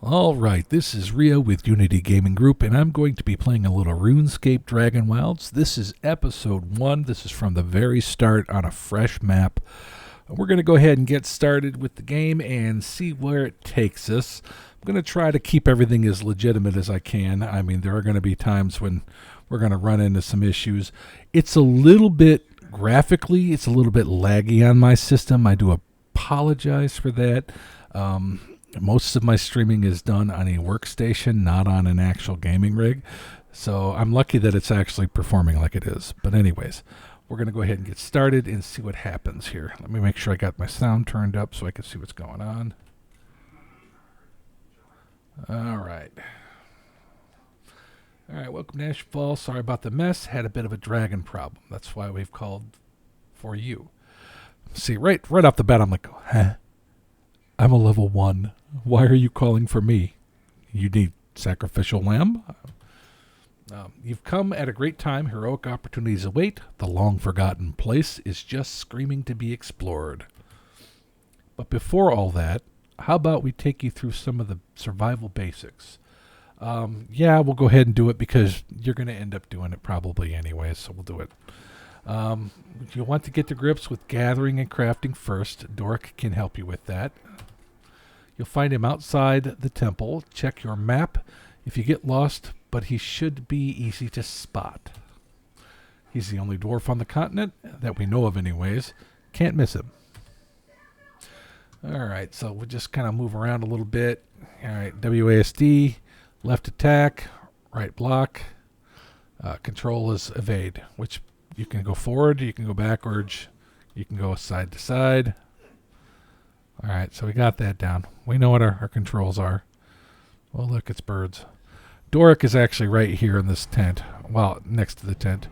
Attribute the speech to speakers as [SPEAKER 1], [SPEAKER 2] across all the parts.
[SPEAKER 1] All right, this is Rio with Unity Gaming Group, and I'm going to be playing a little Runescape Dragonwilds. This is episode 1. This is from the very start on a fresh map. We're going to go ahead and get started with the game and see where it takes us. I'm going to try to keep everything as legitimate as I can. I mean, there are going to be times when we're going to run into some issues. It's a little bit, graphically, it's a little bit laggy on my system. I do apologize for that. Most of my streaming is done on a workstation, not on an actual gaming rig. So I'm lucky that it's actually performing like it is. But anyways, we're going to go ahead and get started and see what happens here. Let me make sure I got my sound turned up so I can see what's going on. All right. All right, welcome to Ash Falls. Sorry about the mess. Had a bit of a dragon problem. That's why we've called for you. See, right off the bat, I'm like, huh? I'm a level 1. Why are you calling for me? You need sacrificial lamb? You've come at a great time. Heroic opportunities await. The long-forgotten place is just screaming to be explored. But before all that, how about we take you through some of the survival basics? Yeah, we'll go ahead and do it because you're going to end up doing it probably anyway, so we'll do it. You'll want to get to grips with gathering and crafting first. Doric can help you with that. You'll find him outside the temple. Check your map if you get lost, but he should be easy to spot. He's the only dwarf on the continent that we know of anyways. Can't miss him. Alright, so we'll just kind of move around a little bit. Alright, WASD, left attack, right block. Control is evade, which you can go forward, you can go backwards, you can go side to side. Alright, so we got that down. We know what our controls are. Well, look, it's birds. Doric is actually right here in this tent. Well, next to the tent.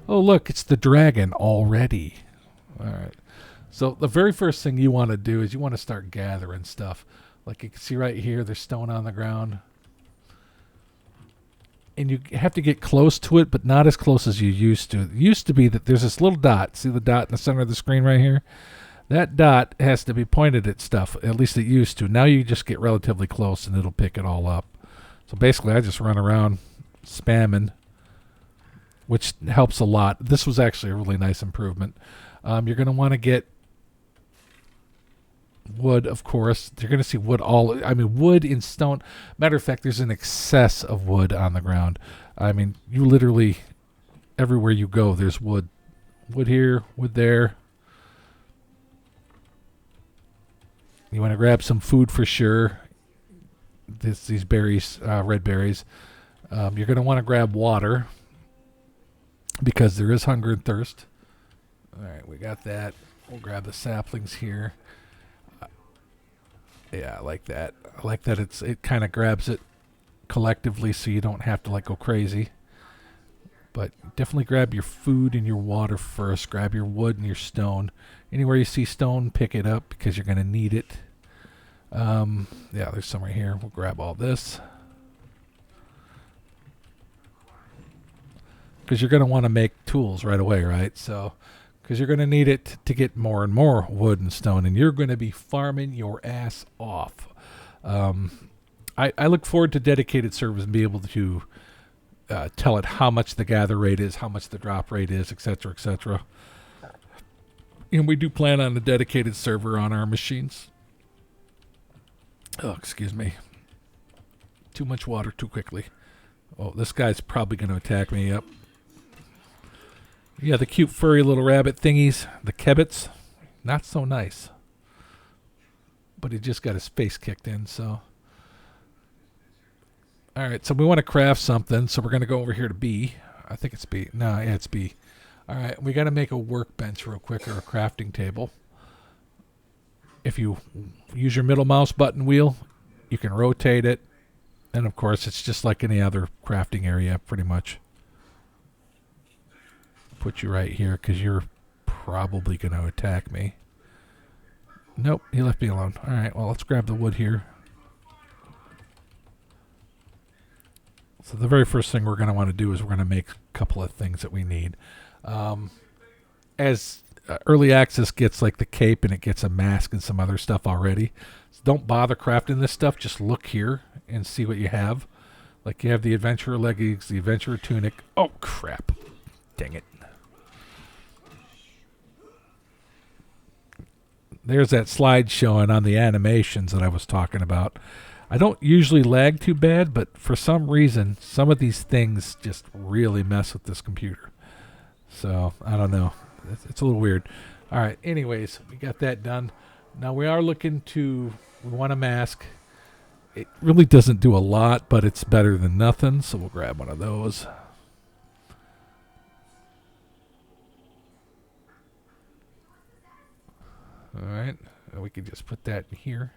[SPEAKER 1] Oh, look, it's the dragon already. Alright. So the very first thing you want to do is you want to start gathering stuff. Like you can see right here, there's stone on the ground. And you have to get close to it, but not as close as you used to. It used to be that there's this little dot. See the dot in the center of the screen right here? That dot has to be pointed at stuff. At least it used to. Now you just get relatively close and it'll pick it all up. So basically I just run around spamming, which helps a lot. This was actually a really nice improvement. You're going to want to get wood, of course. You're going to see wood wood in stone. Matter of fact, there's an excess of wood on the ground. I mean, you literally, everywhere you go, there's wood. Wood here, wood there. You want to grab some food for sure. These berries, red berries. You're going to want to grab water because there is hunger and thirst. All right, we got that. We'll grab the saplings here. Yeah, I like that. I like that it kind of grabs it collectively so you don't have to go crazy. But definitely grab your food and your water first. Grab your wood and your stone. Anywhere you see stone, pick it up because you're going to need it. Yeah, there's some right here. We'll grab all this. Because you're going to want to make tools right away, right? So, because you're going to need it to get more and more wood and stone, and you're going to be farming your ass off. I look forward to dedicated servers and be able to tell it how much the gather rate is, how much the drop rate is, etc., etc. And we do plan on a dedicated server on our machines. Oh, excuse me. Too much water too quickly. Oh, this guy's probably going to attack me. Yep. Yeah, the cute furry little rabbit thingies, the kebbits, not so nice. But he just got his face kicked in, so. All right, so we want to craft something, so we're going to go over here to B. I think it's B. No, yeah, it's B. All right, we got to make a workbench real quick, or a crafting table. If you use your middle mouse button wheel, you can rotate it. And, of course, it's just like any other crafting area, pretty much. Put you right here because you're probably going to attack me. Nope, he left me alone. All right, well, let's grab the wood here. So the very first thing we're going to want to do is we're going to make a couple of things that we need. As early access gets like the cape and it gets a mask and some other stuff already, so don't bother crafting this stuff. Just look here and see what you have. Like you have the adventurer leggings, the adventurer tunic. Oh crap! Dang it! There's that slide showing on the animations that I was talking about. I don't usually lag too bad, but for some reason, some of these things just really mess with this computer. So, I don't know. It's a little weird. All right, anyways, we got that done. Now we are looking to, we want a mask. It really doesn't do a lot, but it's better than nothing, so we'll grab one of those. All right, we can just put that in here.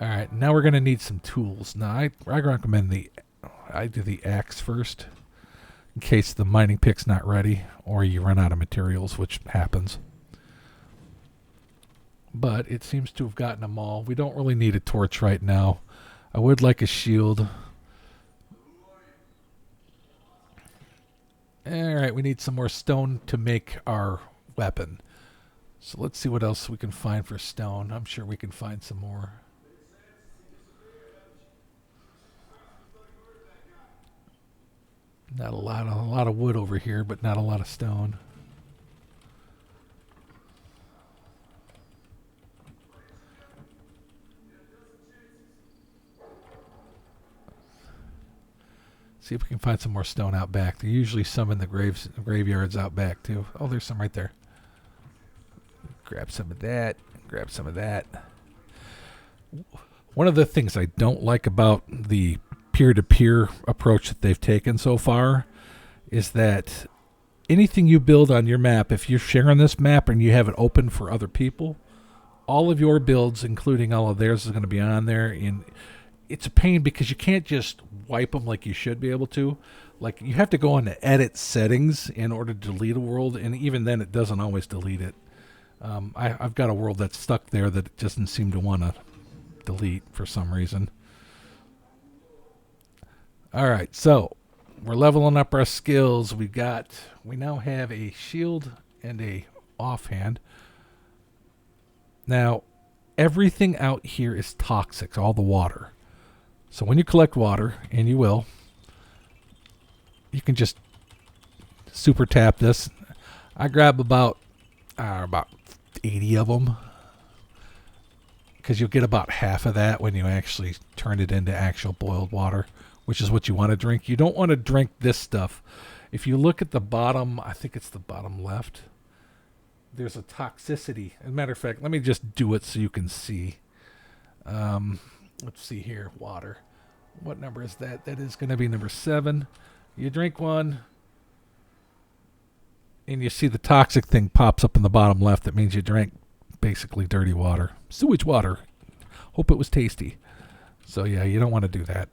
[SPEAKER 1] All right, now we're going to need some tools. Now, I recommend I do the axe first, in case the mining pick's not ready, or you run out of materials, which happens. But it seems to have gotten them all. We don't really need a torch right now. I would like a shield. All right, we need some more stone to make our weapon. So let's see what else we can find for stone. I'm sure we can find some more. Not a lot of wood over here, but not a lot of stone. See if we can find some more stone out back. There's usually some in the graveyards out back too. Oh, there's some right there. Grab some of that. Grab some of that. One of the things I don't like about the peer-to-peer approach that they've taken so far is that anything you build on your map, if you're sharing this map and you have it open for other people, all of your builds, including all of theirs, is going to be on there. And it's a pain because you can't just wipe them like you should be able to. Like, you have to go into edit settings in order to delete a world, and even then it doesn't always delete it. I've got a world that's stuck there that it doesn't seem to want to delete for some reason. All right, so we're leveling up our skills. We now have a shield and a offhand. Now, everything out here is toxic, all the water. So when you collect water, and you will, you can just super tap this. I grab about 80 of them, because you'll get about half of that when you actually turn it into actual boiled water, which is what you want to drink. You don't want to drink this stuff. If you look at the bottom, I think it's the bottom left, there's a toxicity. As a matter of fact, let me just do it so you can see. Let's see here, water. What number is that? That is going to be number 7. You drink one, and you see the toxic thing pops up in the bottom left. That means you drank basically dirty water. Sewage water. Hope it was tasty. So yeah, you don't want to do that.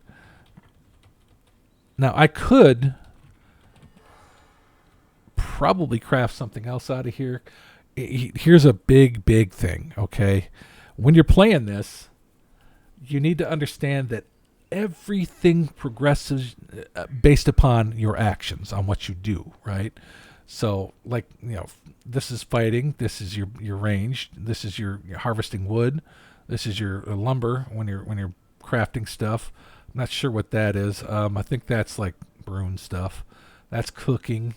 [SPEAKER 1] Now, I could probably craft something else out of here. Here's a big thing, okay? When you're playing this, you need to understand that everything progresses based upon your actions, on what you do, right? So, like, this is fighting, this is your range, this is your harvesting wood, this is your lumber when you're crafting stuff. I'm not sure what that is. I think that's like brune stuff. That's cooking,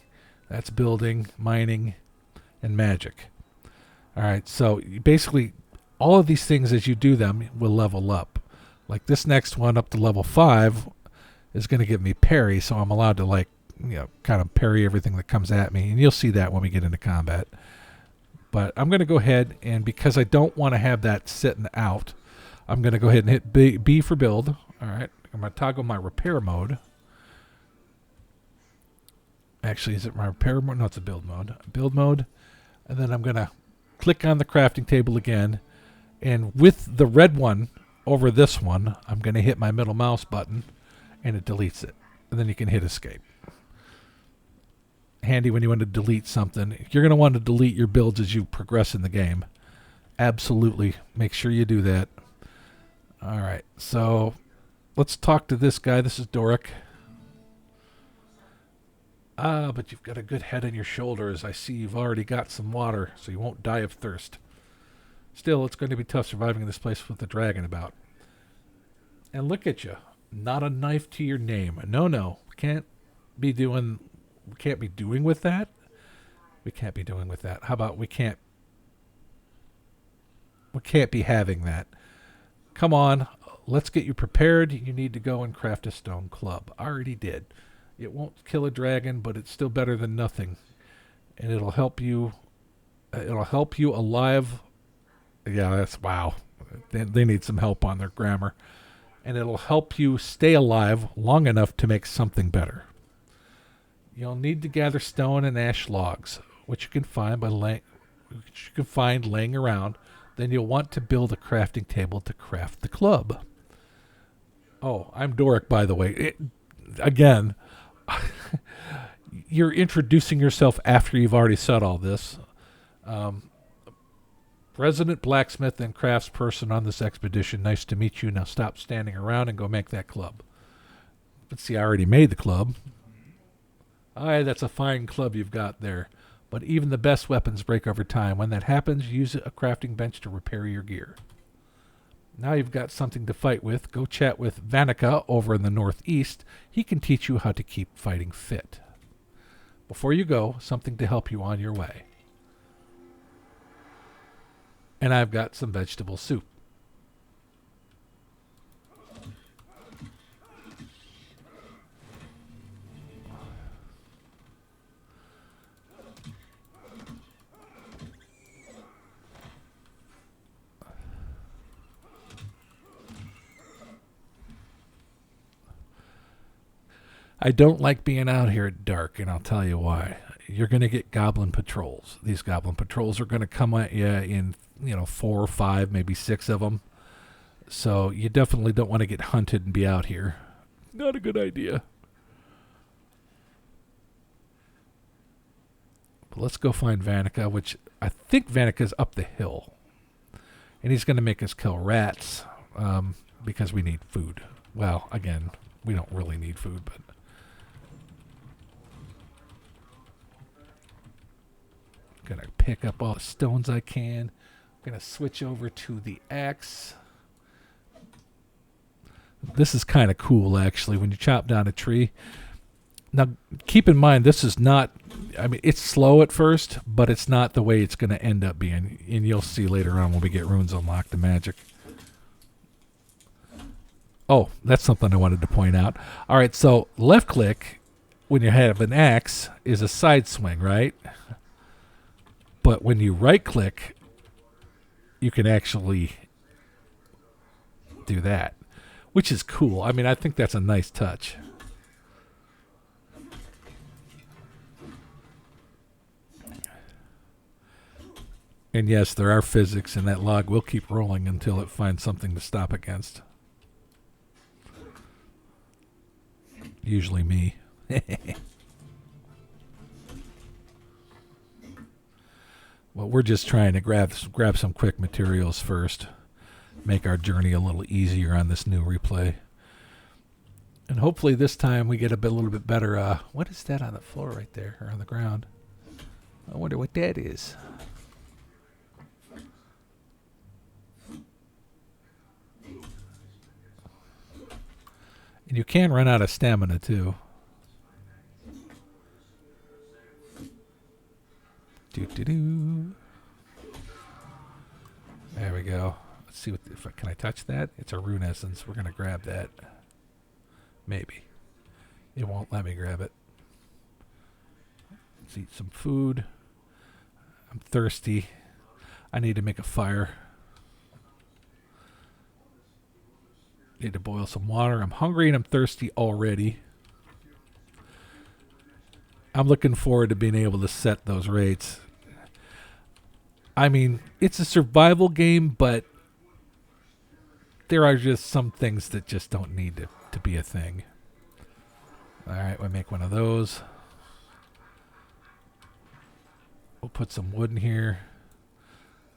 [SPEAKER 1] that's building, mining, and magic. All right, so basically all of these things, as you do them, will level up. Like this next one up to level 5 is going to give me parry, so I'm allowed to kind of parry everything that comes at me, and you'll see that when we get into combat. But I'm going to go ahead, and because I don't want to have that sitting out, I'm going to go ahead and hit B for build. All right, I'm going to toggle my repair mode. Actually, is it my repair mode? No, it's a build mode. Build mode, and then I'm going to click on the crafting table again, and with the red one over this one, I'm going to hit my middle mouse button, and it deletes it. And then you can hit escape. Handy when you want to delete something. You're going to want to delete your builds as you progress in the game. Absolutely. Make sure you do that. All right. So let's talk to this guy. This is Doric. But you've got a good head on your shoulders. I see you've already got some water, so you won't die of thirst. Still, it's going to be tough surviving in this place with the dragon about. And look at you. Not a knife to your name. No, no. Be doing we can't be doing with that. We can't be doing with that. How about we can't be having that. Come on, let's get you prepared. You need to go and craft a stone club. I already did. It won't kill a dragon, but it's still better than nothing. And it'll help you alive. Yeah, that's wow. They need some help on their grammar. And it'll help you stay alive long enough to make something better. You'll need to gather stone and ash logs, which you can find laying around. Then you'll want to build a crafting table to craft the club. Oh, I'm Doric, by the way. Again, you're introducing yourself after you've already said all this. Resident blacksmith and craftsperson on this expedition. Nice to meet you. Now stop standing around and go make that club. But see, I already made the club. Aye, that's a fine club you've got there. But even the best weapons break over time. When that happens, use a crafting bench to repair your gear. Now you've got something to fight with. Go chat with Vanica over in the northeast. He can teach you how to keep fighting fit. Before you go, something to help you on your way. And I've got some vegetable soup. I don't like being out here at dark, and I'll tell you why. You're going to get goblin patrols. These goblin patrols are going to come at you in, 4 or 5, maybe 6 of them. So you definitely don't want to get hunted and be out here. Not a good idea. But let's go find Vanica, which I think Vanica's up the hill. And he's going to make us kill rats because we need food. Well, again, we don't really need food, but... Gonna pick up all the stones I can. Gonna switch over to the axe. This is kind of cool, actually, when you chop down a tree. Now, keep in mind, this is not... it's slow at first, but it's not the way it's going to end up being. And you'll see later on when we get runes unlocked to magic. Oh, that's something I wanted to point out. All right, so left click, when you have an axe, is a side swing, right? But when you right click, you can actually do that, which is cool. I think that's a nice touch. And yes, there are physics, and that log will keep rolling until it finds something to stop against. Usually me. Well, we're just trying to grab some quick materials first. Make our journey a little easier on this new replay. And hopefully this time we get a little bit better. What is that on the floor right there, or on the ground? I wonder what that is. And you can run out of stamina too. Doo-doo-doo. There we go. Let's see can I touch that? It's a rune essence. We're gonna grab that. Maybe. It won't let me grab it. Let's eat some food. I'm thirsty. I need to make a fire. Need to boil some water. I'm hungry and I'm thirsty already. I'm looking forward to being able to set those rates. It's a survival game, but there are just some things that just don't need to be a thing. Alright, we'll make one of those. We'll put some wood in here.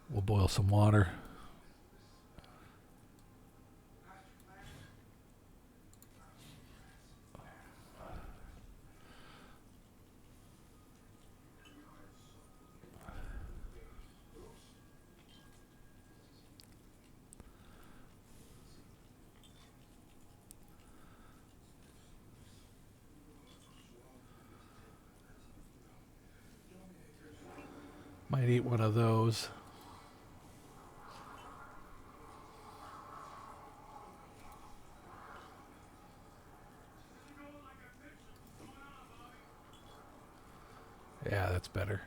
[SPEAKER 1] We'll boil some water. Might eat one of those. Yeah, that's better.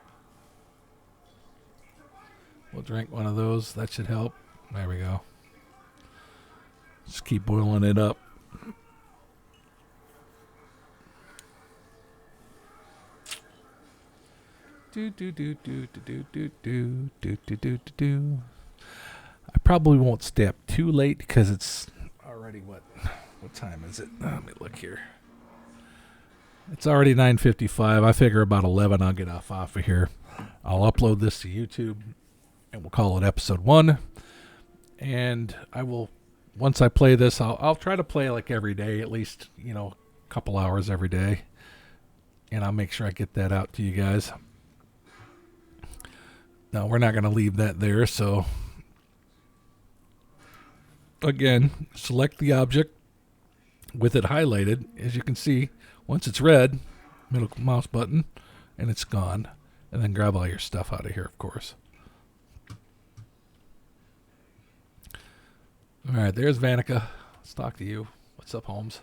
[SPEAKER 1] We'll drink one of those. That should help. There we go. Just keep boiling it up. I probably won't stay up too late because it's already what time is it? Let me look here. It's already 9:55. I figure about 11 I'll get off of here. I'll upload this to YouTube and we'll call it episode 1. And I will, once I play this, I'll try to play like every day, at least, a couple hours every day. And I'll make sure I get that out to you guys. Now, we're not going to leave that there, so again, select the object with it highlighted. As you can see, once it's red, middle mouse button, and it's gone. And then grab all your stuff out of here, of course. All right, there's Vanica. Let's talk to you. What's up, Holmes?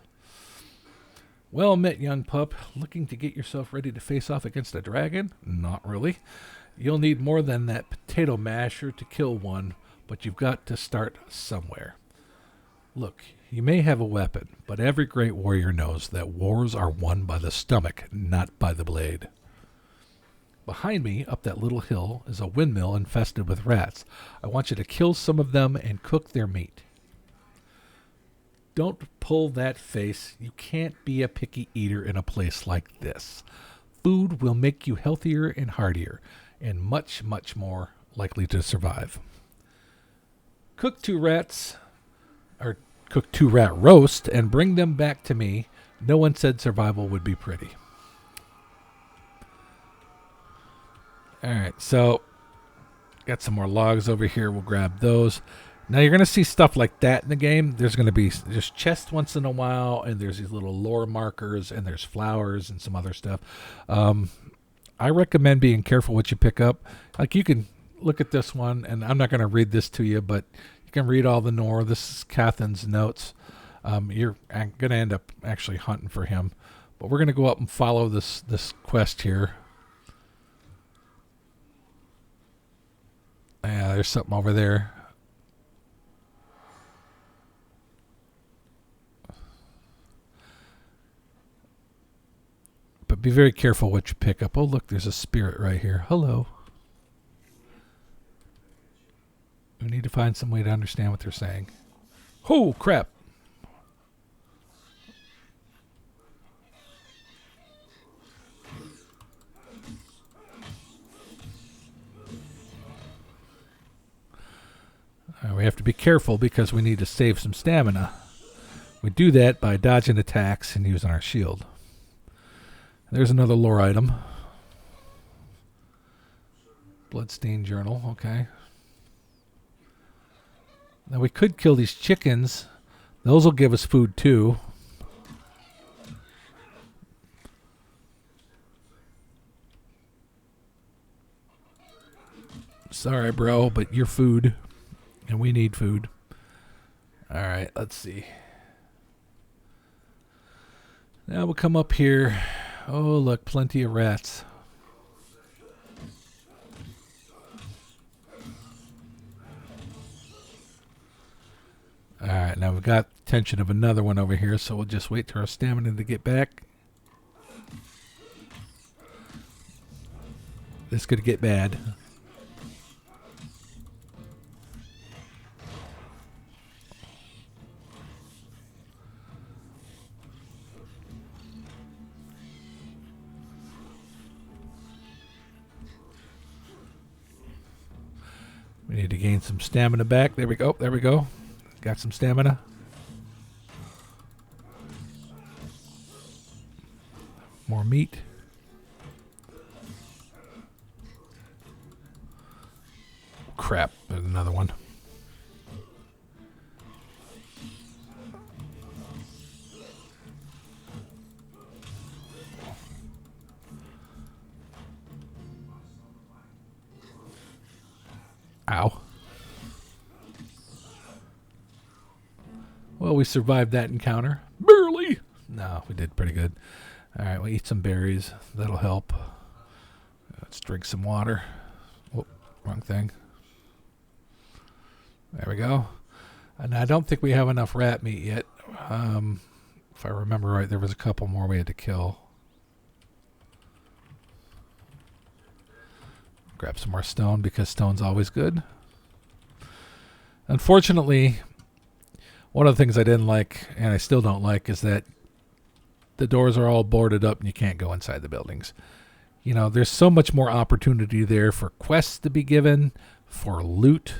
[SPEAKER 1] Well met, young pup. Looking to get yourself ready to face off against a dragon? Not really. You'll need more than that potato masher to kill one, but you've got to start somewhere. Look, you may have a weapon, but every great warrior knows that wars are won by the stomach, not by the blade. Behind me, up that little hill, is a windmill infested with rats. I want you to kill some of them and cook their meat. Don't pull that face. You can't be a picky eater in a place like this. Food will make you healthier and hardier, and much, much more likely to survive. Cook 2 rats, or cook 2 rat roast, and bring them back to me. No one said survival would be pretty. Alright, so got some more logs over here. We'll grab those. Now you're going to see stuff like that in the game. There's going to be just chests once in a while, and there's these little lore markers, and there's flowers and some other stuff. I recommend being careful what you pick up. Like, you can look at this one, and I'm not going to read this to you, but you can read all the lore. This is Cathan's notes. You're going to end up actually hunting for him. But we're going to go up and follow this quest here. Yeah, there's something over there. But be very careful what you pick up. Oh, look, there's a spirit right here. Hello. We need to find some way to understand what they're saying. Oh, crap. We have to be careful because we need to save some stamina. We do that by dodging attacks and using our shield. There's another lore item. Bloodstained journal, okay. Now we could kill these chickens. Those will give us food too. Sorry, bro, but you're food. And we need food. Alright, let's see. Now we'll come up here. Oh, look, plenty of rats. Alright, now we've got attention of another one over here, so we'll just wait till our stamina to get back. This could get bad. We need to gain some stamina back. There we go. There we go. Got some stamina. More meat. Crap. There's another one. Ow. Well, we survived that encounter. Barely. No, we did pretty good. All right, we'll eat some berries. That'll help. Let's drink some water. Whoop, wrong thing. There we go. And I don't think we have enough rat meat yet. If I remember right, there was a couple more we had to kill. Grab some more stone because stone's always good. Unfortunately, one of the things I didn't like, and I still don't like, is that the doors are all boarded up and you can't go inside the buildings. You know, there's so much more opportunity there for quests to be given, for loot,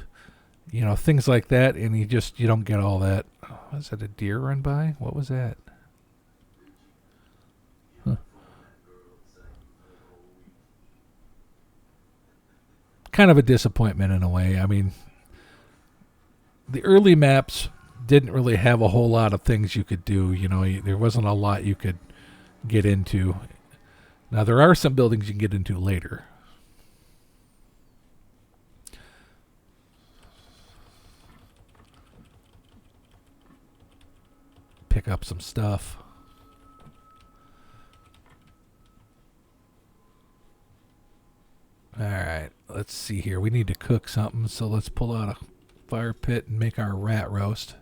[SPEAKER 1] you know, things like that, and you don't get all that. Was that a deer run by? What was that? Huh. Kind of a disappointment in a way. I mean, the early maps didn't really have a whole lot of things you could do. You know, there wasn't a lot you could get into. Now, there are some buildings you can get into later. Pick up some stuff. All right, let's see here. We need to cook something, so let's pull out a fire pit and make our rat roast.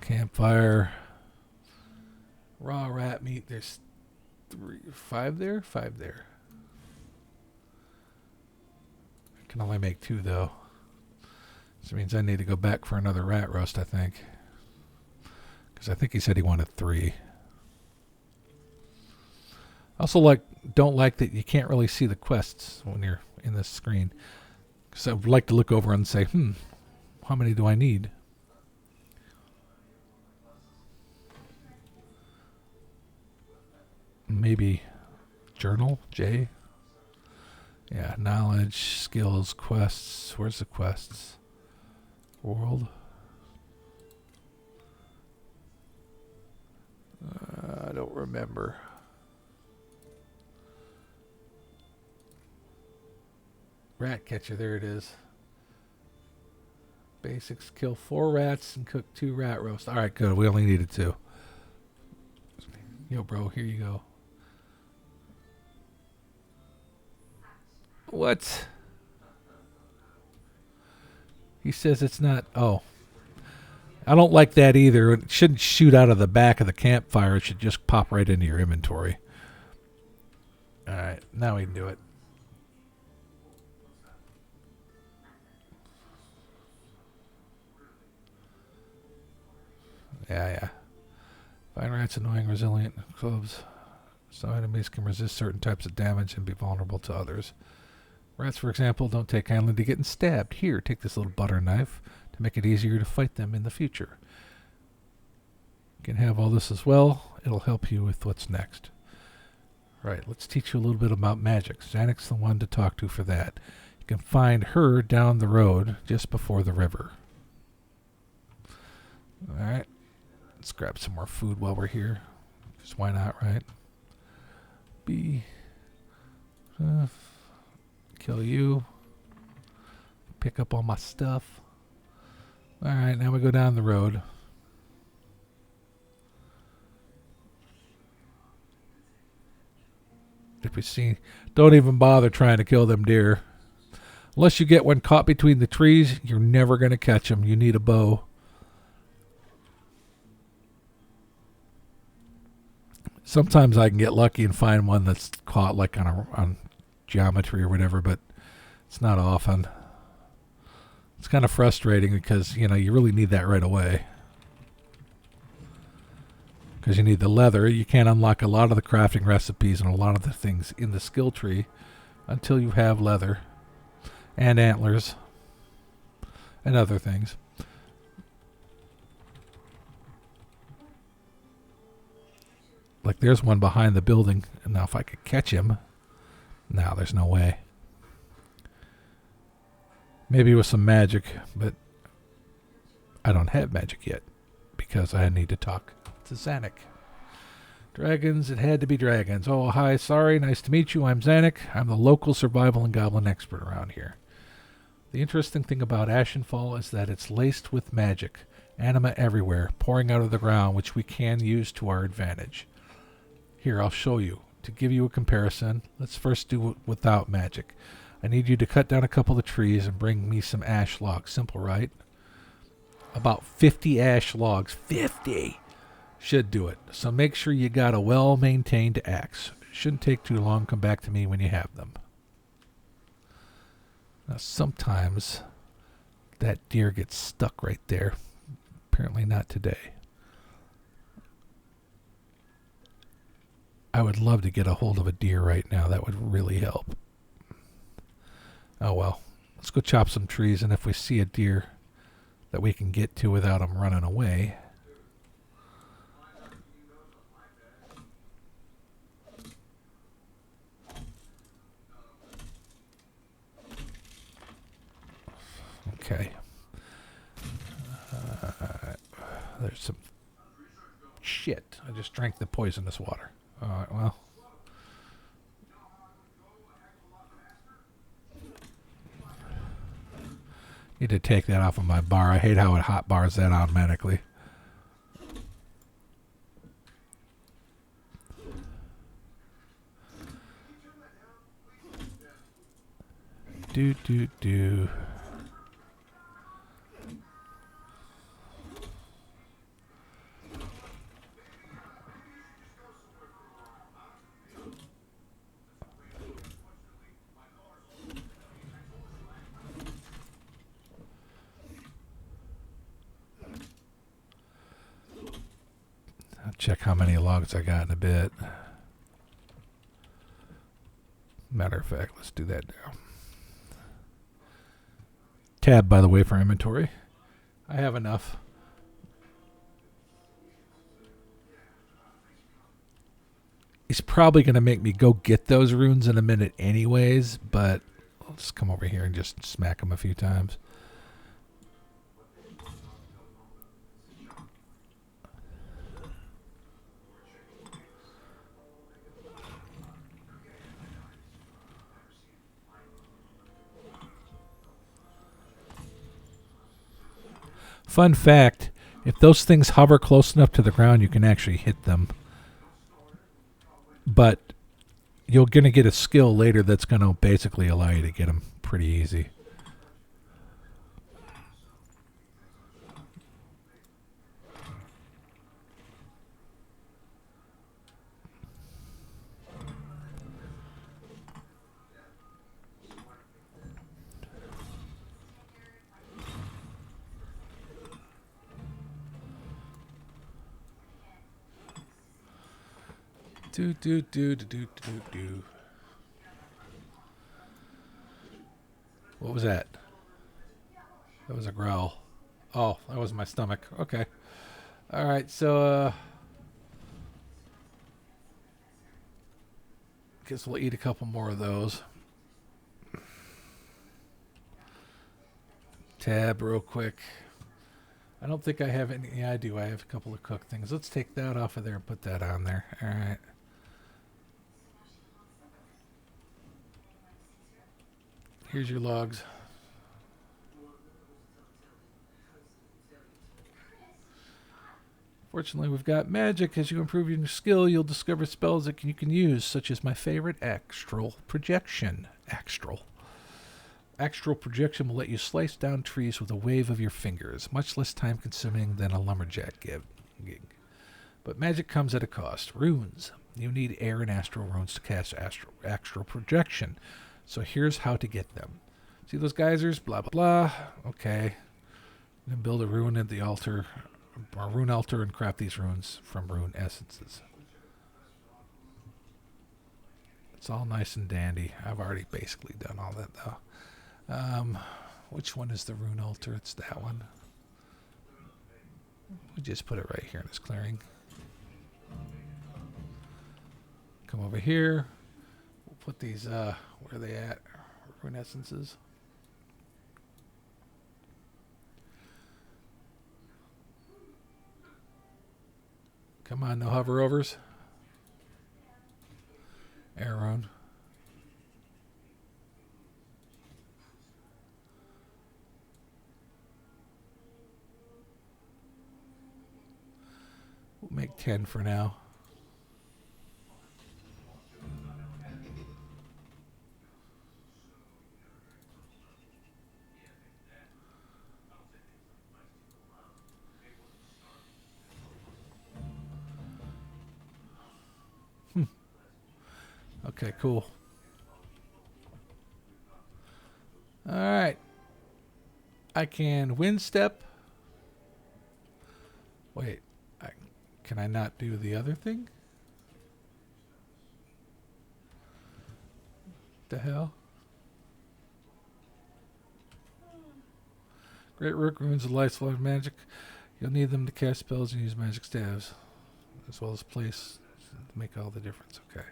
[SPEAKER 1] Campfire. Raw rat meat. There's 5 there? 5 there. I can only make 2, though. This means I need to go back for another rat roast, I think. Because I think he said he wanted 3. Also, don't like that you can't really see the quests when you're in this screen. Because I would like to look over and say, how many do I need? Maybe journal, J. Yeah, knowledge, skills, quests. Where's the quests? World. I don't remember. Rat catcher, there it is. Basics, kill 4 rats and cook 2 rat roasts. Alright, good. We only needed 2. Yo, bro, here you go. What? He says it's not. Oh. I don't like that either. It shouldn't shoot out of the back of the campfire. It should just pop right into your inventory. Alright, now we can do it. Yeah. Find rats annoying, resilient, clubs. Some enemies can resist certain types of damage and be vulnerable to others. Rats, for example, don't take kindly to getting stabbed. Here, take this little butter knife to make it easier to fight them in the future. You can have all this as well. It'll help you with what's next. Right, let's teach you a little bit about magic. Zanek's the one to talk to for that. You can find her down the road just before the river. Alright, let's grab some more food while we're here. Because why not, right? Kill you. Pick up all my stuff. Alright, now we go down the road. If we see, don't even bother trying to kill them deer. Unless you get one caught between the trees, you're never going to catch them. You need a bow. Sometimes I can get lucky and find one that's caught like on geometry or whatever, but it's not often. It's kind of frustrating because, you really need that right away. Because you need the leather. You can't unlock a lot of the crafting recipes and a lot of the things in the skill tree until you have leather and antlers and other things. Like there's one behind the building. And now if I could catch him. No, there's no way. Maybe with some magic, but I don't have magic yet because I need to talk to Zanuck. Dragons, it had to be dragons. Oh, hi, sorry, nice to meet you. I'm Zanuck. I'm the local survival and goblin expert around here. The interesting thing about Ashenfall is that it's laced with magic, anima everywhere, pouring out of the ground, which we can use to our advantage. Here, I'll show you. To give you a comparison, let's first do it without magic. I need you to cut down a couple of trees and bring me some ash logs. Simple, right? About 50 ash logs. 50! Should do it. So make sure you got a well-maintained axe. Shouldn't take too long. Come back to me when you have them. Now, sometimes that deer gets stuck right there. Apparently not today. I would love to get a hold of a deer right now. That would really help. Oh well. Let's go chop some trees, and if we see a deer that we can get to without him running away... Okay. There's some shit. I just drank the poisonous water. Alright, well. Need to take that off of my bar. I hate how it hot bars that automatically. Do. I'll check how many logs I got in a bit. Matter of fact, let's do that now. Tab, by the way, for inventory. I have enough. He's probably going to make me go get those runes in a minute anyways, but I'll just come over here and just smack him a few times. Fun fact, if those things hover close enough to the ground, you can actually hit them. But you're going to get a skill later that's going to basically allow you to get them pretty easy. Do. What was that? That was a growl. Oh, that was my stomach. Okay. Alright, so, guess we'll eat a couple more of those. Tab real quick. I don't think I have any. Yeah, I do. I have a couple of cooked things. Let's take that off of there and put that on there. Alright. Here's your logs. Fortunately, we've got magic. As you improve your skill, you'll discover spells that you can use, such as my favorite, Astral Projection. Astral Projection will let you slice down trees with a wave of your fingers, much less time-consuming than a lumberjack gig. But magic comes at a cost. Runes. You need air and astral runes to cast Astral Projection. So here's how to get them. See those geysers? Blah, blah, blah. Okay. Then build a rune at the altar, or rune altar, and craft these runes from rune essences. It's all nice and dandy. I've already basically done all that, though. Which one is the rune altar? It's that one. We just put it right here in this clearing. Come over here. We'll put these, where are they at? Rune essences. Come on, no hover overs. 10 for now. Okay, cool. All right. I can wind step. Wait, can I not do the other thing? The hell? Great Rook runes of life's large magic. You'll need them to cast spells and use magic staves, as well as place to make all the difference. Okay.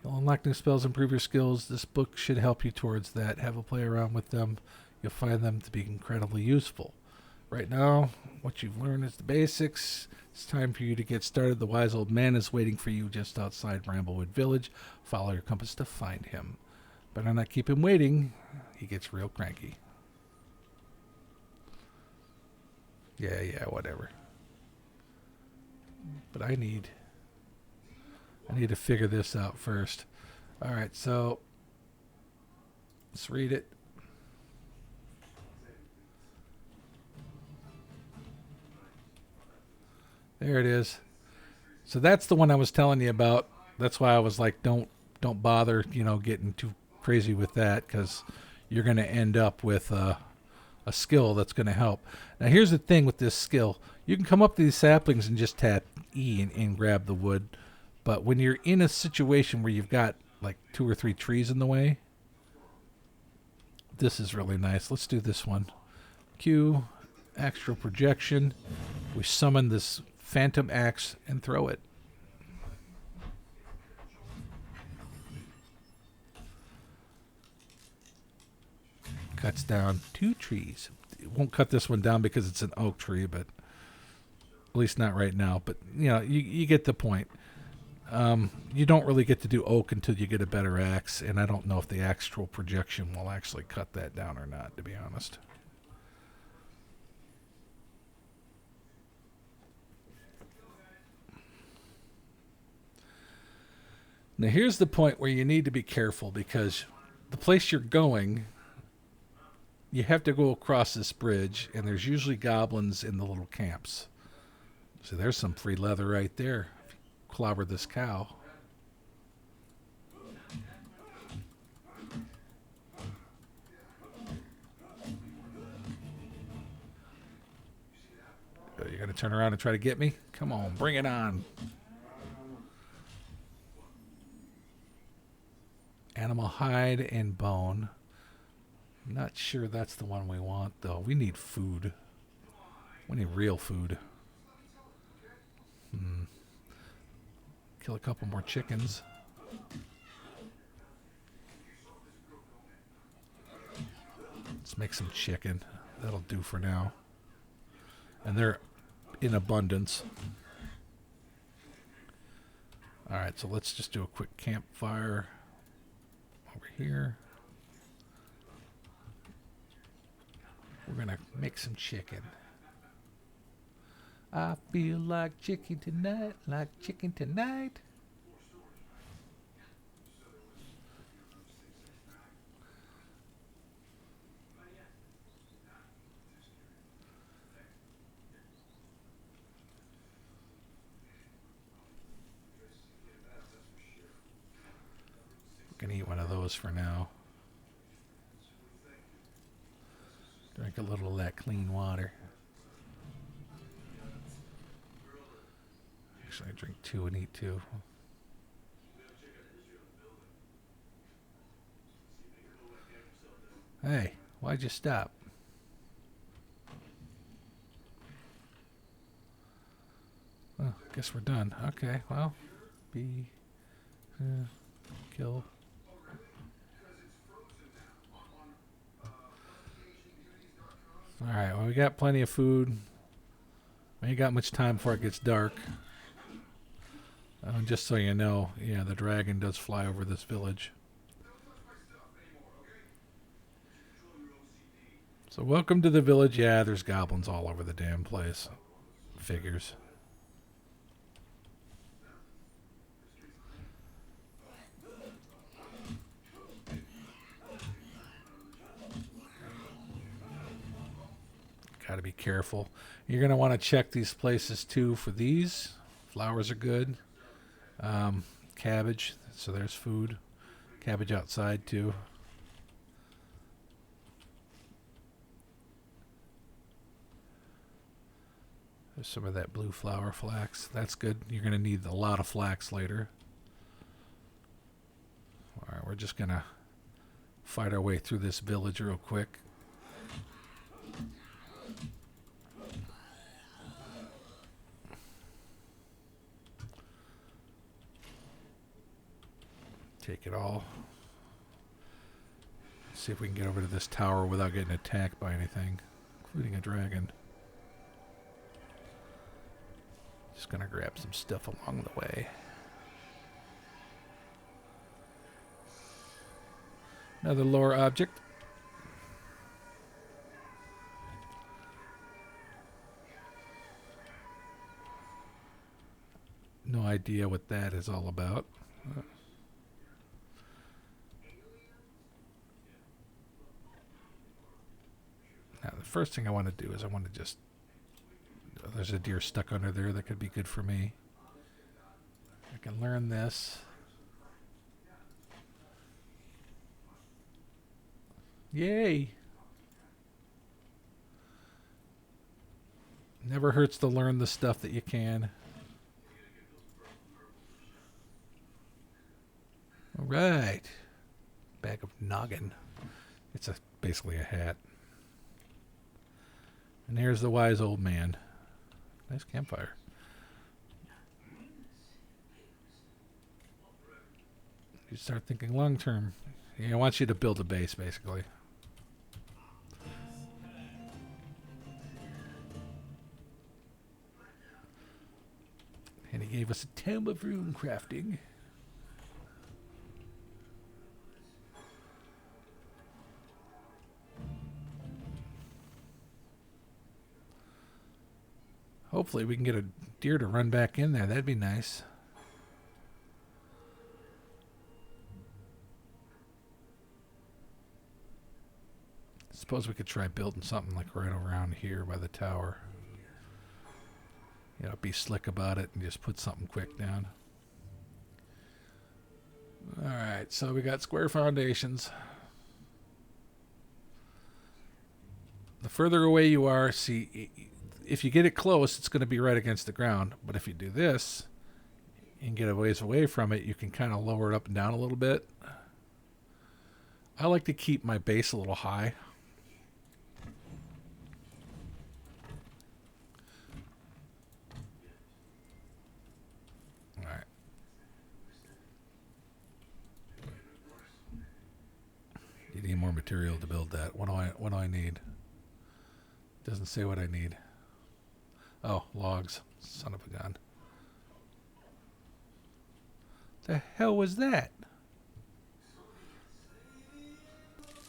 [SPEAKER 1] You'll unlock new spells, improve your skills. This book should help you towards that. Have a play around with them. You'll find them to be incredibly useful. Right now, what you've learned is the basics. It's time for you to get started. The wise old man is waiting for you just outside Bramblewood Village. Follow your compass to find him. Better not keep him waiting. He gets real cranky. Yeah, whatever. But I need to figure this out first. All right, so let's read it. There it is. So that's the one I was telling you about. That's why I was like, don't bother, getting too crazy with that, because you're going to end up with a skill that's going to help. Now, here's the thing with this skill. You can come up to these saplings and just tap E and grab the wood. But when you're in a situation where you've got like 2 or 3 trees in the way, this is really nice. Let's do this one. Q, astral projection. We summon this phantom axe and throw it. Cuts down 2 trees. It won't cut this one down because it's an oak tree, but at least not right now. But you get the point. You don't really get to do oak until you get a better axe, and I don't know if the astral projection will actually cut that down or not, to be honest. Now here's the point where you need to be careful, because the place you're going, you have to go across this bridge, and there's usually goblins in the little camps. So there's some free leather right there. Clobber this cow. You're going to turn around and try to get me? Come on, bring it on. Animal hide and bone. I'm not sure that's the one we want, though. We need food. We need real food. Kill a couple more chickens. Let's make some chicken. That'll do for now. And they're in abundance. Alright, so let's just do a quick campfire over here. We're going to make some chicken. I feel like chicken tonight, like chicken tonight. We're going to eat one of those for now. Drink a little of that clean water. Actually, I drink 2 and eat 2. Hey, why'd you stop? Well, guess we're done. Okay, well, kill. Alright, well, we got plenty of food. We ain't got much time before it gets dark. Just so you know, yeah, the dragon does fly over this village. So welcome to the village. Yeah, there's goblins all over the damn place. Figures. got to be careful. You're going to want to check these places too for these. Flowers are good. Cabbage, so there's food. Cabbage outside too. There's some of that blue flower flax. That's good. You're going to need a lot of flax later. Alright, we're just going to fight our way through this village real quick. Take it all. See if we can get over to this tower without getting attacked by anything, including a dragon. Just gonna grab some stuff along the way. Another lore object. No idea what that is all about. Now, the first thing I want to do is I want to just... There's a deer stuck under there that could be good for me. I can learn this. Yay! Never hurts to learn the stuff that you can. Alright. Bag of noggin. It's basically a hat. And here's the wise old man. Nice campfire. You start thinking long term. He wants you to build a base, basically. And he gave us a tome of rune crafting. Hopefully we can get a deer to run back in there. That'd be nice. Suppose we could try building something like right around here by the tower. You know, be slick about it and just put something quick down. Alright, so we got square foundations. The further away you are, see... If you get it close, it's going to be right against the ground. But if you do this and get a ways away from it, you can kind of lower it up and down a little bit. I like to keep my base a little high. All right. You need more material to build that. What do I need? Doesn't say what I need. Oh, logs. Son of a gun. The hell was that?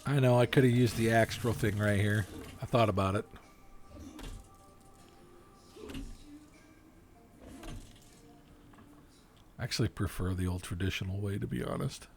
[SPEAKER 1] I know, I could have used the astral thing right here. I thought about it. I actually prefer the old traditional way, to be honest.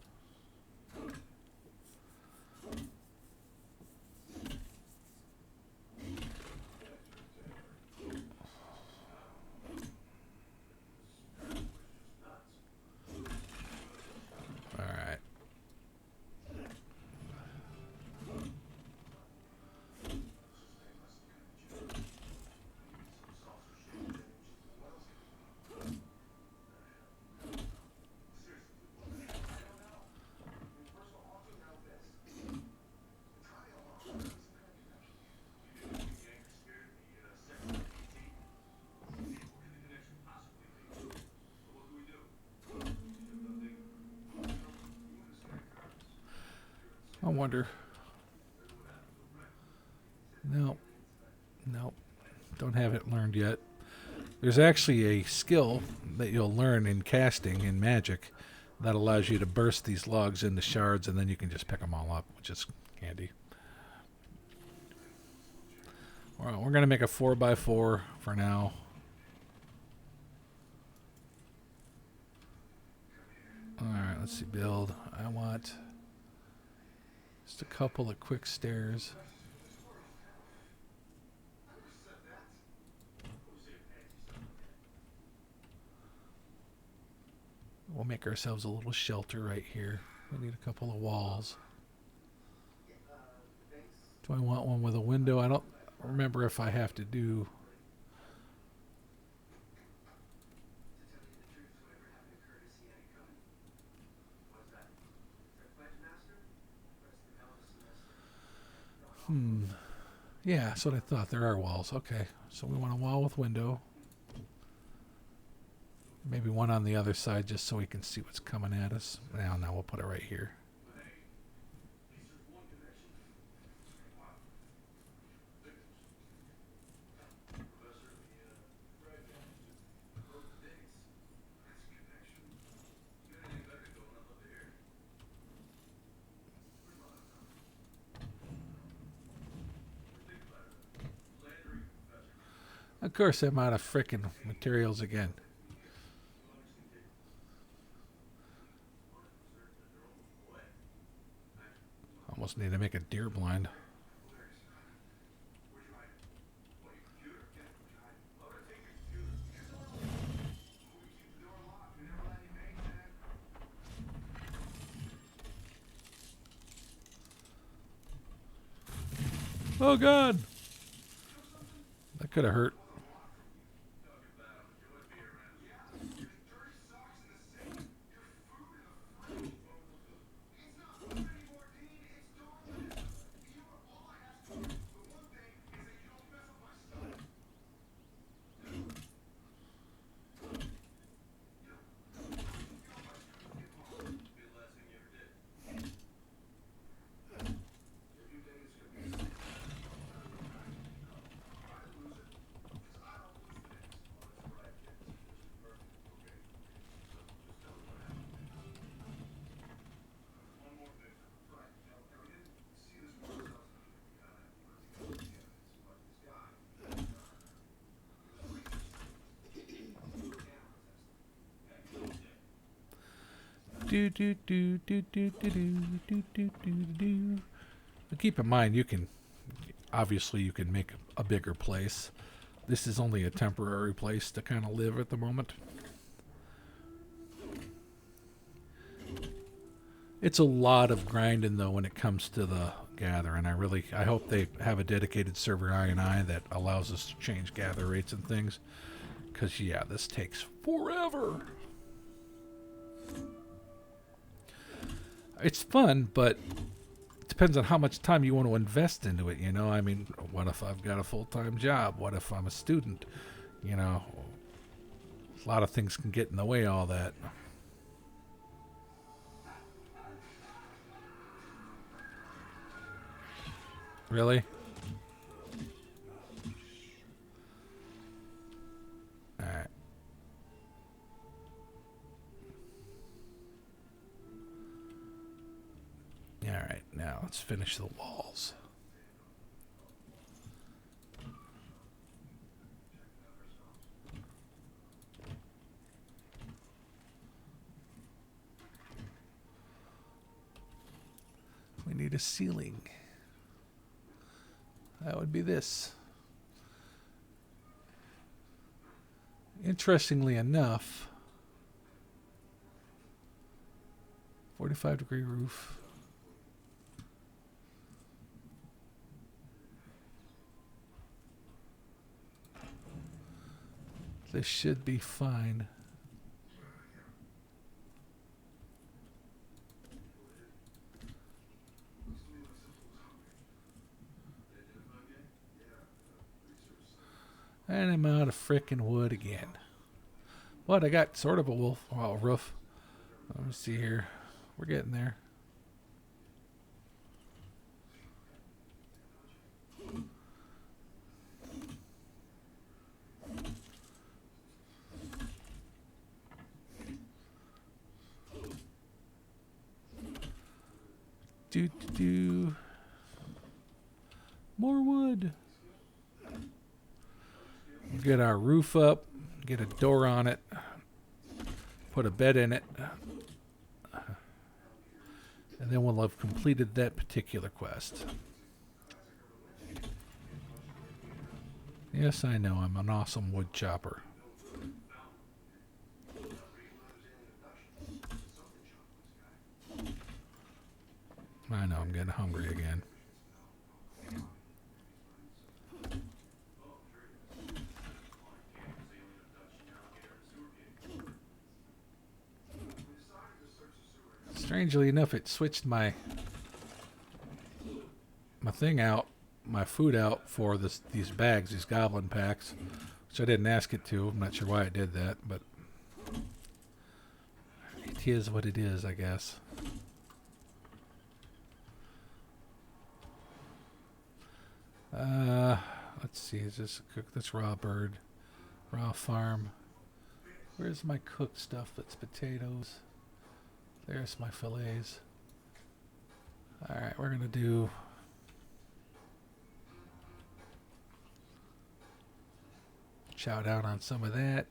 [SPEAKER 1] I wonder. No. Nope. Don't have it learned yet. There's actually a skill that you'll learn in casting in magic that allows you to burst these logs into shards and then you can just pick them all up, which is handy. Well, we're going to make a 4x4 for now. Alright, let's see, build. I want just a couple of quick stairs. we'll make ourselves a little shelter right here. We need a couple of walls. Do I want one with a window? I don't remember if I have to do... Yeah, that's what I thought. There are walls. Okay, so we want a wall with window. Maybe one on the other side just so we can see what's coming at us. Now we'll put it right here. Of course, I'm out of frickin' materials again. Almost need to make a deer blind. Oh God! That could have hurt. Do do do do do do do do do do do. But keep in mind, you can make a bigger place. This is only a temporary place to kind of live at the moment. It's a lot of grinding though when it comes to the gather, and I hope they have a dedicated server I&I that allows us to change gather rates and things. Cause yeah, this takes forever. It's fun, but it depends on how much time you want to invest into it, you know? I mean, what if I've got a full-time job? What if I'm a student? You know, a lot of things can get in the way of all that. Really? Alright. Alright, now let's finish the walls. We need a ceiling. That would be this. Interestingly enough, 45-degree roof. This should be fine. And I'm out of frickin' wood again. But I got sort of a roof. Let me see here. We're getting there. Do. More wood. Get our roof up. Get a door on it. Put a bed in it. And then we'll have completed that particular quest. Yes, I know. I'm an awesome wood chopper. hungry again. Strangely enough, it switched my thing out, my food out for these bags, these goblin packs, which I didn't ask it to. I'm not sure why it did that, but it is what it is, I guess. Let's see. Is this cook? That's raw bird, raw farm. Where's my cooked stuff? That's potatoes. There's my fillets. All right, we're gonna do. Chow down on some of that.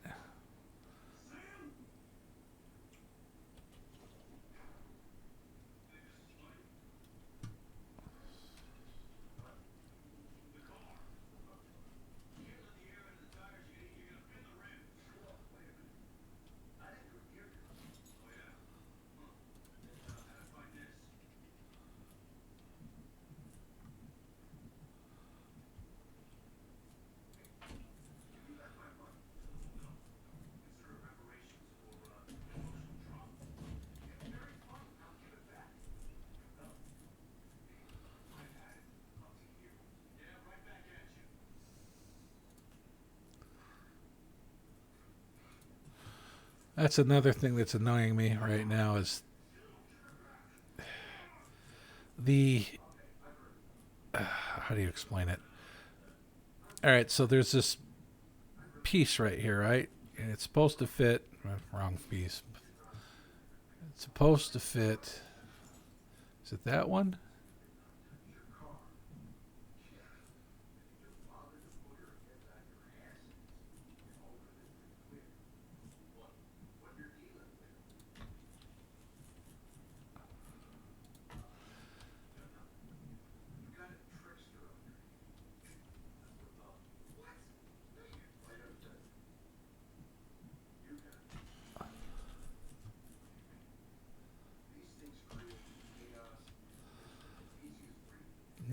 [SPEAKER 1] That's another thing that's annoying me right now is the how do you explain it? All right, so there's this piece right here, right? And it's supposed to fit. Wrong piece. It's supposed to fit. Is it that one?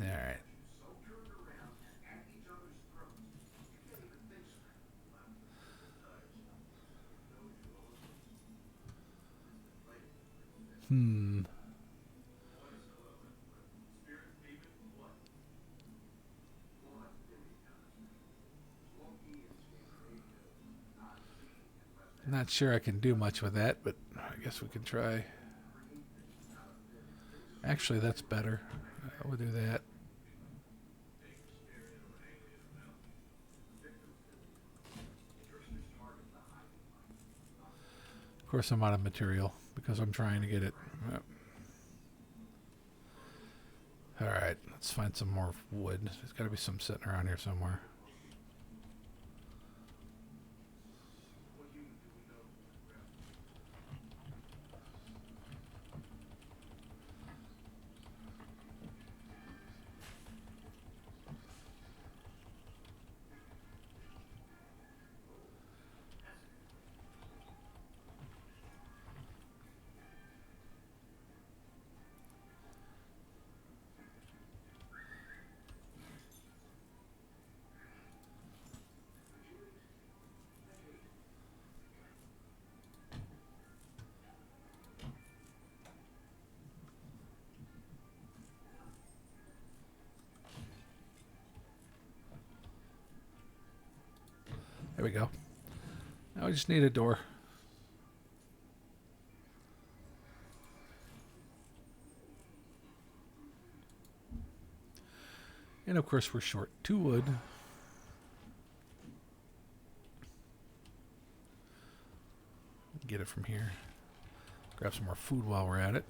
[SPEAKER 1] All right. Hmm. Not sure I can do much with that, but I guess we can try. Actually, that's better. We'll do that. Of course, I'm out of material because I'm trying to get it. Yep. All right, let's find some more wood. There's got to be some sitting around here somewhere. There we go. Now we just need a door. And of course we're short 2 wood. Get it from here. Grab some more food while we're at it.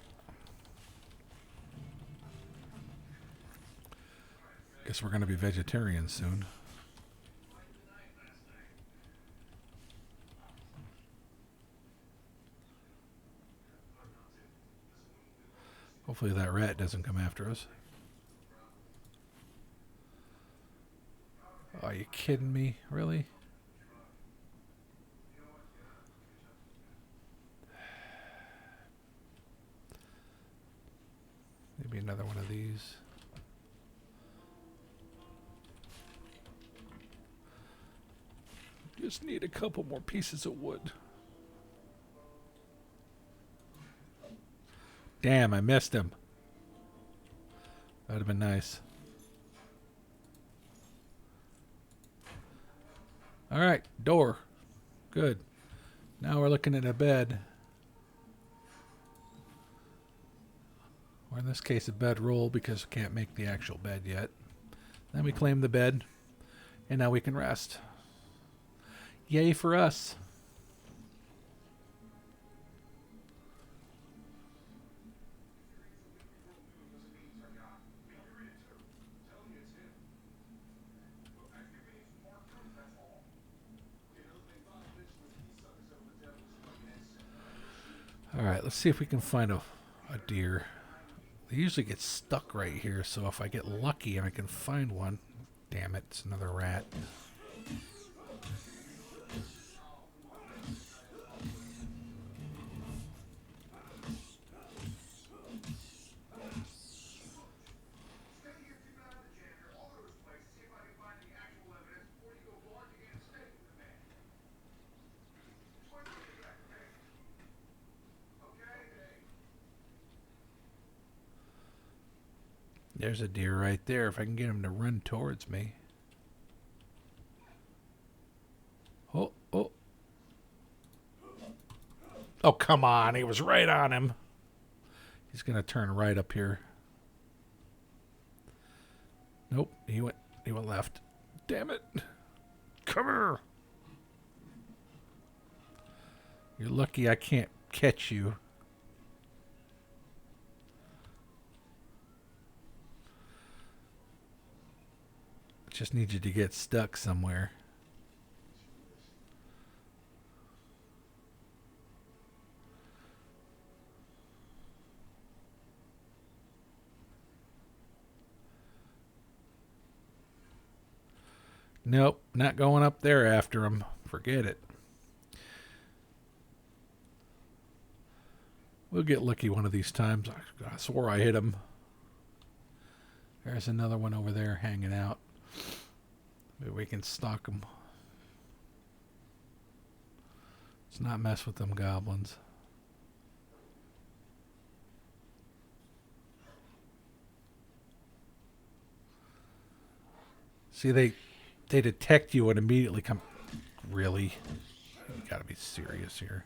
[SPEAKER 1] Guess we're going to be vegetarians soon. Hopefully that rat doesn't come after us. Oh, are you kidding me? Really? Maybe another one of these. these. Just need a couple more pieces of wood. Damn, I missed him. That would have been nice. Alright, door. Good. Now we're looking at a bed. Or in this case, a bedroll, because we can't make the actual bed yet. Then we claim the bed, and now we can rest. Yay for us. Alright, let's see if we can find a deer. They usually get stuck right here, so if I get lucky and I can find one... Damn it, it's another rat. There's a deer right there. If I can get him to run towards me. Oh, oh. Oh, come on. He was right on him. He's going to turn right up here. Nope. He went left. Damn it. Come here. You're lucky I can't catch you. Just need you to get stuck somewhere. Nope, not going up there after him. Forget it. We'll get lucky one of these times. I swore I hit him. There's another one over there hanging out. Maybe we can stalk him. Let's not mess with them goblins. See, they detect you and immediately come. Really? You gotta be serious here.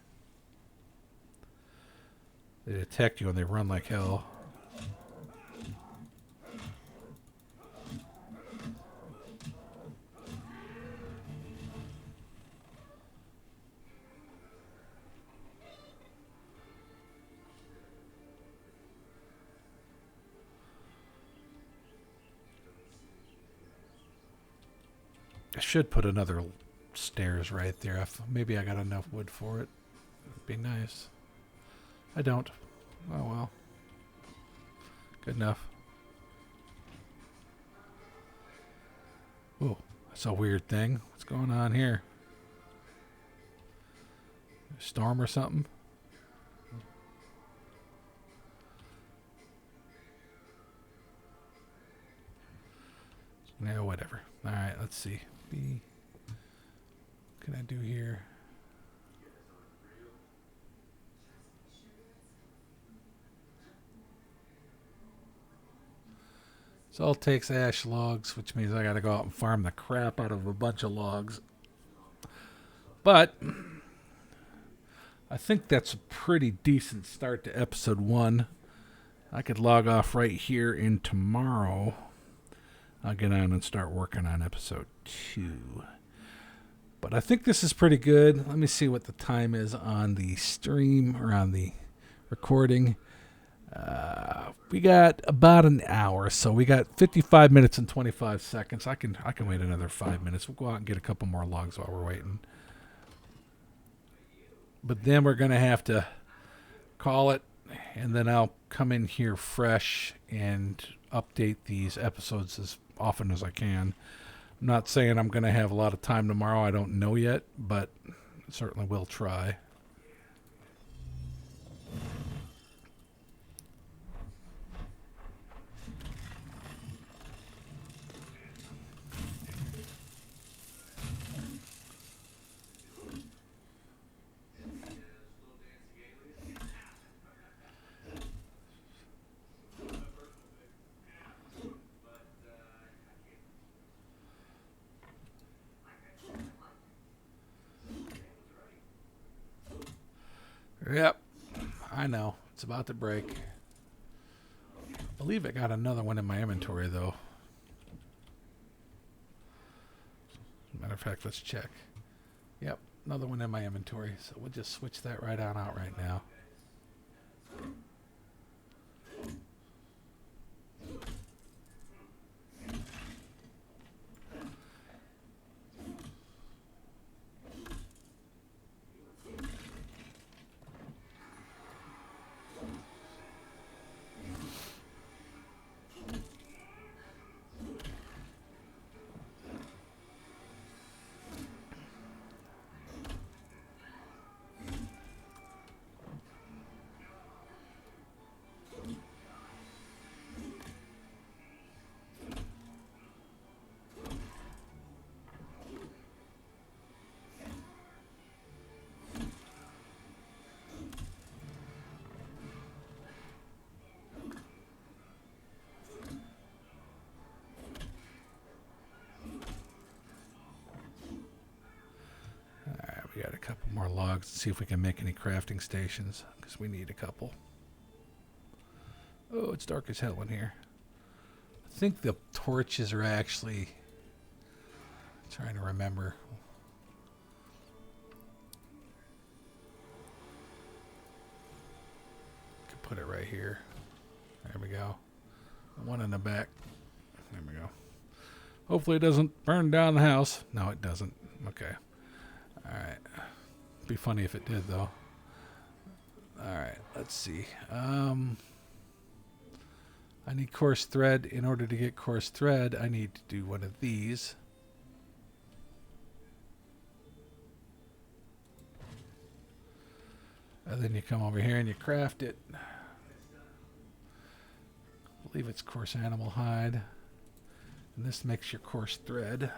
[SPEAKER 1] They detect you and they run like hell. I should put another stairs right there. Maybe I got enough wood for it. It'd be nice. I don't. Oh well. Good enough. Whoa, that's a weird thing. What's going on here? Storm or something? No, whatever. Alright, let's see. What can I do here? This all takes ash logs, which means I gotta go out and farm the crap out of a bunch of logs. But I think that's a pretty decent start to episode 1. I could log off right here, and tomorrow I'll get on and start working on episode 2. But I think this is pretty good. Let me see what the time is on the stream or on the recording. We got about an hour, so we got 55 minutes and 25 seconds. I can wait another 5 minutes. We'll go out and get a couple more logs while we're waiting. But then we're going to have to call it, and then I'll come in here fresh and update these episodes as often as I can. I'm not saying I'm going to have a lot of time tomorrow. I don't know yet, but certainly will try. Yep. I know. It's about to break. I believe I got another one in my inventory, though. Matter of fact, let's check. Yep, another one in my inventory. So we'll just switch that right on out right now. We got a couple more logs to see if we can make any crafting stations, because we need a couple. Oh, it's dark as hell in here. I think the torches are actually... trying to remember. Could put it right here. There we go. One in the back. There we go. Hopefully it doesn't burn down the house. No, it doesn't. Okay. Alright. Be funny if it did, though. Alright, let's see. I need coarse thread. In order to get coarse thread, I need to do one of these. And then you come over here and you craft it. I believe it's coarse animal hide. And this makes your coarse thread.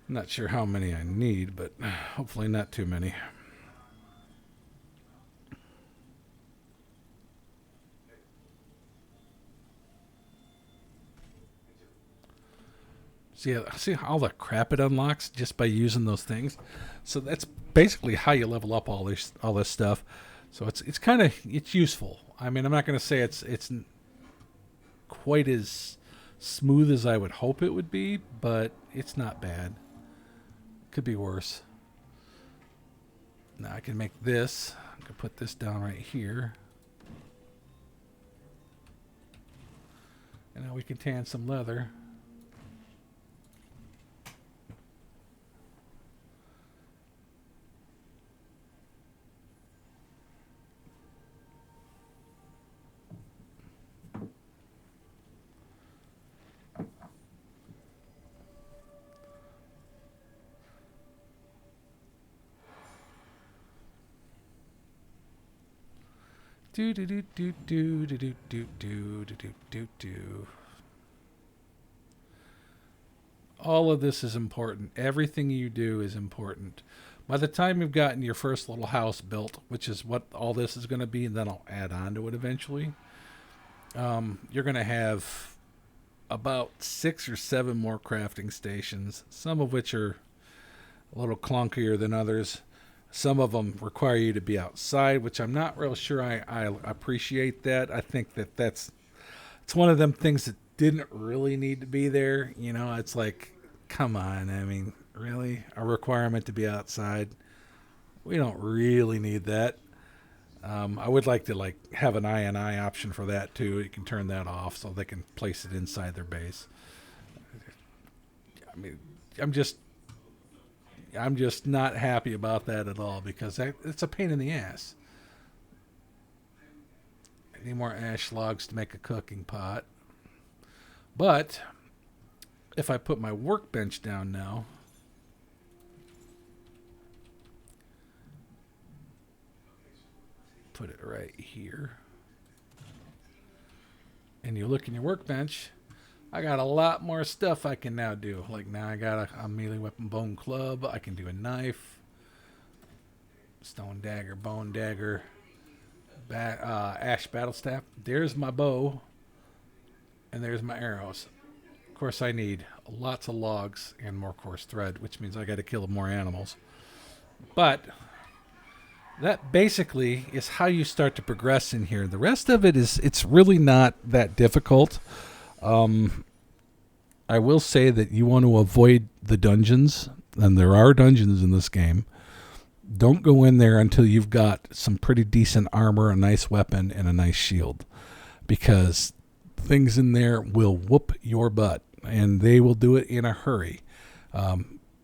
[SPEAKER 1] I'm not sure how many I need, but hopefully not too many. See all the crap it unlocks just by using those things. So that's basically how you level up all this stuff. So it's kind of useful. I mean, I'm not going to say it's quite as smooth as I would hope it would be, but it's not bad. Could be worse. Now I can make this. I can put this down right here. And now we can tan some leather. Do do do do do do do do do do do do. All of this is important. Everything you do is important. By the time you've gotten your first little house built, which is what all this is going to be, and then I'll add on to it eventually, you're going to have about 6 or 7 more crafting stations, some of which are a little clunkier than others. Some of them require you to be outside, which I'm not real sure I appreciate that. I think it's one of them things that didn't really need to be there. You know, it's like, come on. I mean, really? A requirement to be outside? We don't really need that. I would like to have an INI option for that too. You can turn that off so they can place it inside their base. I mean, I'm just not happy about that at all, because it's a pain in the ass. I need more ash logs to make a cooking pot. But if I put my workbench down now, put it right here, and you look in your workbench, I got a lot more stuff I can now do. Like now I got a melee weapon bone club. I can do a knife, stone dagger, bone dagger, ash battle staff. There's my bow, and there's my arrows. course, I need lots of logs and more coarse thread, which means I got to kill more animals. But that basically is how you start to progress in here. The rest of it it's really not that difficult. I will say that you want to avoid the dungeons, and there are dungeons in this game. Don't go in there until you've got some pretty decent armor, a nice weapon, and a nice shield, because things in there will whoop your butt, and they will do it in a hurry.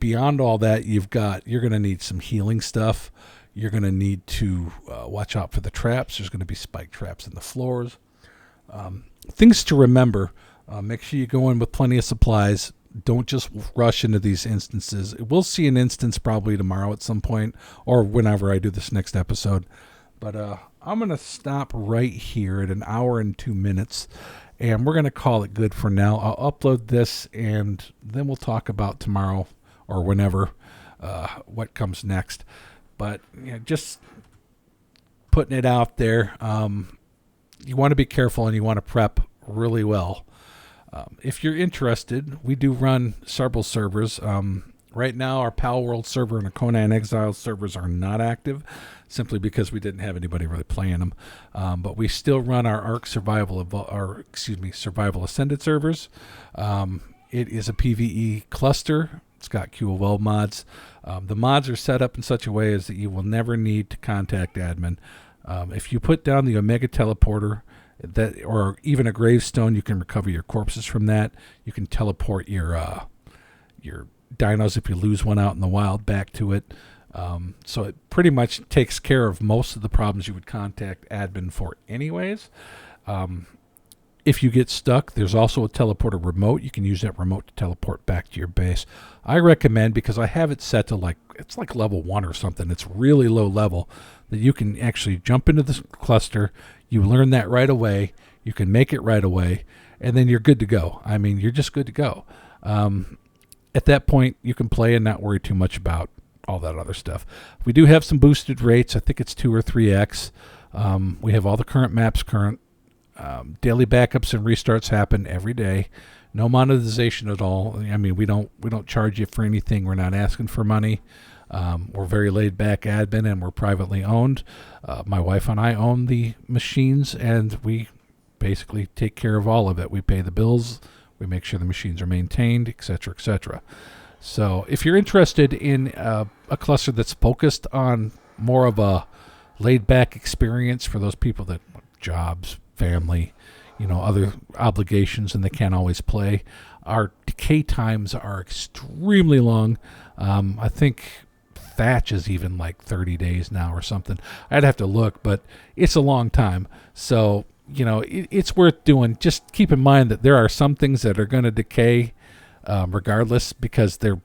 [SPEAKER 1] Beyond all that, you're going to need some healing stuff. You're going to need to watch out for the traps. There's going to be spike traps in the floors. Things to remember. Make sure you go in with plenty of supplies. Don't just rush into these instances. We'll see an instance probably tomorrow at some point, or whenever I do this next episode. But I'm going to stop right here at 1 hour and 2 minutes, and we're going to call it good for now. I'll upload this, and then we'll talk about tomorrow or whenever what comes next. But just putting it out there, you want to be careful and you want to prep really well. If you're interested, we do run several servers. Right now, our Pal World server and our Conan Exiles servers are not active, simply because we didn't have anybody really playing them. But we still run our Ark Survival Ascended servers. It is a PvE cluster. It's got QOL mods. The mods are set up in such a way as that you will never need to contact admin. If you put down the Omega Teleporter, or even a gravestone, you can recover your corpses from that. You can teleport your dinos, if you lose one out in the wild, back to it. So it pretty much takes care of most of the problems you would contact admin for anyways. If you get stuck, there's also a teleporter remote. You can use that remote to teleport back to your base. I recommend, because I have it set to it's like level 1 or something. It's really low level, that you can actually jump into this cluster. You learn that right away. You can make it right away, and then you're good to go. I mean, you're just good to go. At that point, you can play and not worry too much about all that other stuff. We do have some boosted rates. I think it's 2 or 3x. We have all the current maps current. Daily backups and restarts happen every day. No monetization at all. I mean, we don't charge you for anything. We're not asking for money. We're very laid back admin, and we're privately owned. My wife and I own the machines, and we basically take care of all of it. We pay the bills. We make sure the machines are maintained, etc., etc. So if you're interested in a cluster that's focused on more of a laid back experience for those people that want jobs, family, other obligations, and they can't always play, our decay times are extremely long. I think Thatch is even like 30 days now or something. I'd have to look, but it's a long time. So, it's worth doing. Just keep in mind that there are some things that are going to decay regardless, because they're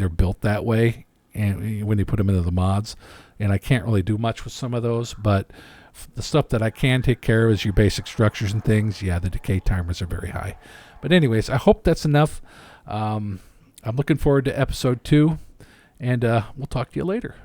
[SPEAKER 1] built that way, and when you put them into the mods, and I can't really do much with some of those, but the stuff that I can take care of is your basic structures and things. Yeah, the decay timers are very high. But anyways, I hope that's enough. I'm looking forward to episode 2, and we'll talk to you later.